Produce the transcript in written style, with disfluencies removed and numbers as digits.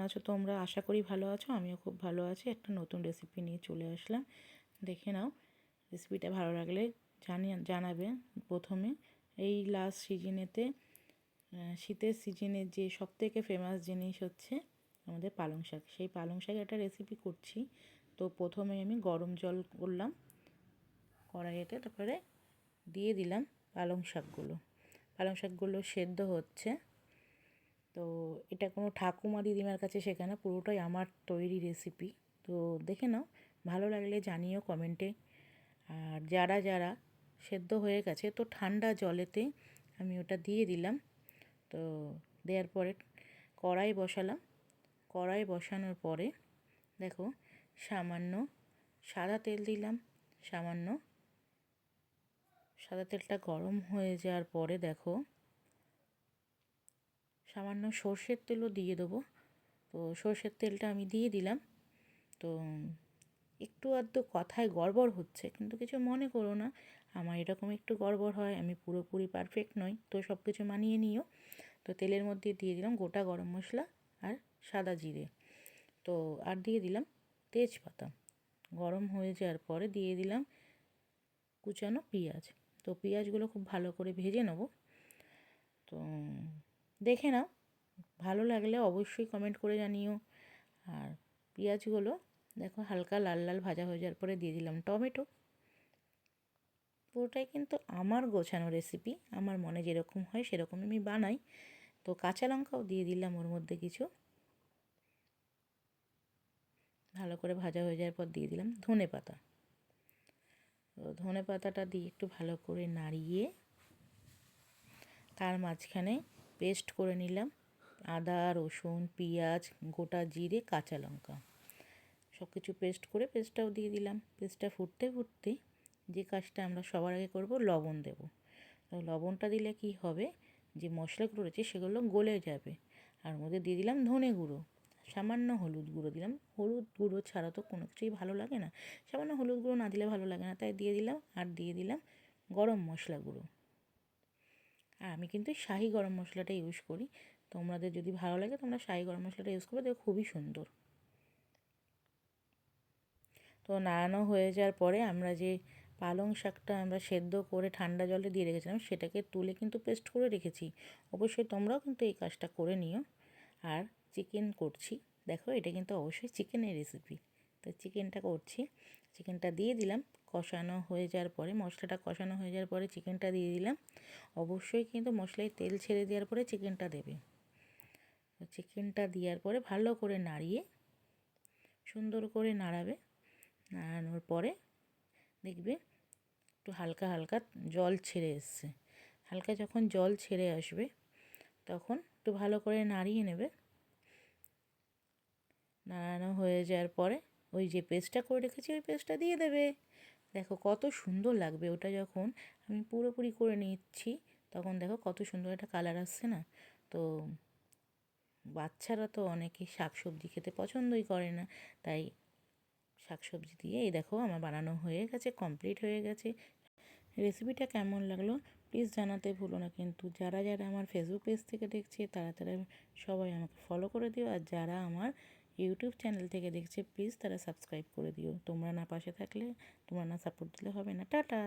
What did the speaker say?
আছো তোমরা? আশা করি ভালো আছো। আমিও খুব ভালো আছি। একটা নতুন রেসিপি নিয়ে চলে আসলাম, দেখে নাও। রেসিপিটা ভালো লাগলে জানাবে। প্রথমে এই লাস্ট সিজনেতে, শীতের সিজনে যে সবথেকে ফেমাস জিনিস হচ্ছে আমাদের পালং শাক। সেই পালং শাকের একটা রেসিপি করছি। তো প্রথমে আমি গরম জল করলাম কড়াইতে, তারপরে দিয়ে দিলাম পালং শাকগুলো সেদ্ধ হচ্ছে। তো এটা কোনো ঠাকুমা দিদিমার কাছে শেখা না, পুরোটাই আমার তৈরি রেসিপি। তো দেখে নাও, ভালো লাগলে জানিও কমেন্টে। আর যারা যারা সেদ্ধ হয়ে গেছে, তো ঠান্ডা জলেতে আমি ওটা দিয়ে দিলাম। তো দেওয়ার পরে কড়াই বসানোর পরে দেখো সামান্য সাদা তেল দিলাম। সাদা তেলটা গরম হয়ে যাওয়ার পরে দেখো সামান্য সর্ষের তেলও দিয়ে দেবো। তো সর্ষের তেলটা আমি দিয়ে দিলাম। তো একটু আধটু কথায় গড়বড় হচ্ছে, কিন্তু কিছু মনে করো না, আমার এরকম একটু গড়বড় হয়, আমি পুরোপুরি পারফেক্ট নই, তো সব কিছু মানিয়ে নিও। তো তেলের মধ্যে দিয়ে দিলাম গোটা গরম মশলা আর সাদা জিরে, তো আর দিয়ে দিলাম তেজপাতা। গরম হয়ে যাওয়ার পরে দিয়ে দিলাম কুচানো পেঁয়াজ। তো পেঁয়াজগুলো খুব ভালো করে ভেজে নেব। তো দেখে নাও, ভালো লাগলে অবশ্যই কমেন্ট করে জানিও। আর পেঁয়াজগুলো দেখো হালকা লাল লাল ভাজা হয়ে যাওয়ার পরে দিয়ে দিলাম টমেটো। পুরোটাই কিন্তু আমার গোছানো রেসিপি, আমার মনে যেরকম হয় সেরকম আমি বানাই। তো কাঁচা লঙ্কাও দিয়ে দিলাম ওর মধ্যে কিছু। ভালো করে ভাজা হয়ে যাওয়ার পর দিয়ে দিলাম ধনে পাতা। তো ধনে পাতাটা দিয়ে একটু ভালো করে নাড়িয়ে তার মাঝখানে পেস্ট করে নিলাম আদা, রসুন, পেঁয়াজ, গোটা জিরে, কাঁচা লঙ্কা, সব কিছু পেস্ট করে পেস্টটাও দিয়ে দিলাম। পেস্টটা ফুটতে ফুটতে যে কাজটা আমরা সবার আগে করব, লবণ দেব। তো লবণটা দিলে কি হবে, যে মশলাগুলো রয়েছে সেগুলো গলে যাবে। আর মধ্যে দিয়ে দিলাম ধনে গুঁড়ো, সামান্য হলুদ গুঁড়ো দিলাম। হলুদ গুঁড়ো ছাড়া তো কোনো কিছুই ভালো লাগে না, সামান্য হলুদ গুঁড়ো না দিলে ভালো লাগে না, তাই দিয়ে দিলাম। আর দিয়ে দিলাম গরম মশলা গুঁড়ো। আর আমি কিন্তু শাহি গরম মশলাটা ইউজ করি, তোমাদের যদি ভালো লাগে তোমরা শাহি গরম মশলাটা ইউজ করবে, দেখো খুবই সুন্দর। তো নাড়ানো হয়ে যাওয়ার পরে আমরা যে পালং শাকটা আমরা সেদ্ধ করে ঠান্ডা জলে দিয়ে রেখেছিলাম, সেটাকে তুলে কিন্তু পেস্ট করে রেখেছি। অবশ্যই তোমরাও কিন্তু এই কাজটা করে নিও। আর চিকেন করছি, দেখো এটা কিন্তু অবশ্যই চিকেনের রেসিপি। তো চিকেনটা করছি, চিকেনটা দিয়ে দিলাম। কষানো হয়ে যাওয়ার পরে, মশলাটা কষানো হয়ে যাওয়ার পরে চিকেনটা দিয়ে দিলাম। অবশ্যই কিন্তু মশলায় তেল ছেড়ে দেওয়ার পরে চিকেনটা দেবে। তো চিকেনটা দেওয়ার পরে ভালো করে নাড়িয়ে সুন্দর করে নাড়াবে। নাড়ানোর পরে দেখবে একটু হালকা হালকা জল ছেড়ে এসছে। হালকা যখন জল ছেড়ে আসবে তখন একটু ভালো করে নাড়িয়ে নেবে। নাড়ানো হয়ে যাওয়ার পরে ওই যে পেস্টটা করে রেখেছি ওই পেস্টটা দিয়ে দেবে। দেখো কত সুন্দর লাগবে ওটা, যখন আমি পুরোপুরি করে নিচ্ছি তখন দেখো কত সুন্দর একটা কালার আসছে না। তো বাচ্চারা তো অনেকে শাক সবজি খেতে পছন্দই করে না, তাই শাকসবজি দিয়ে এই দেখো আমার বানানো হয়ে গেছে, কমপ্লিট হয়ে গেছে। রেসিপিটা কেমন লাগলো প্লিজ জানাতে ভুলো না। কিন্তু যারা যারা আমার ফেসবুক পেজ থেকে দেখছে তারা তারা সবাই আমাকে ফলো করে দিও। আর যারা আমার ইউটিউব চ্যানেল থেকে দেখছে প্লিজ তারা সাবস্ক্রাইব করে দিও। তোমরা না পাশে থাকলে, তোমরা না সাপোর্ট দিলে হবে না। টাটা।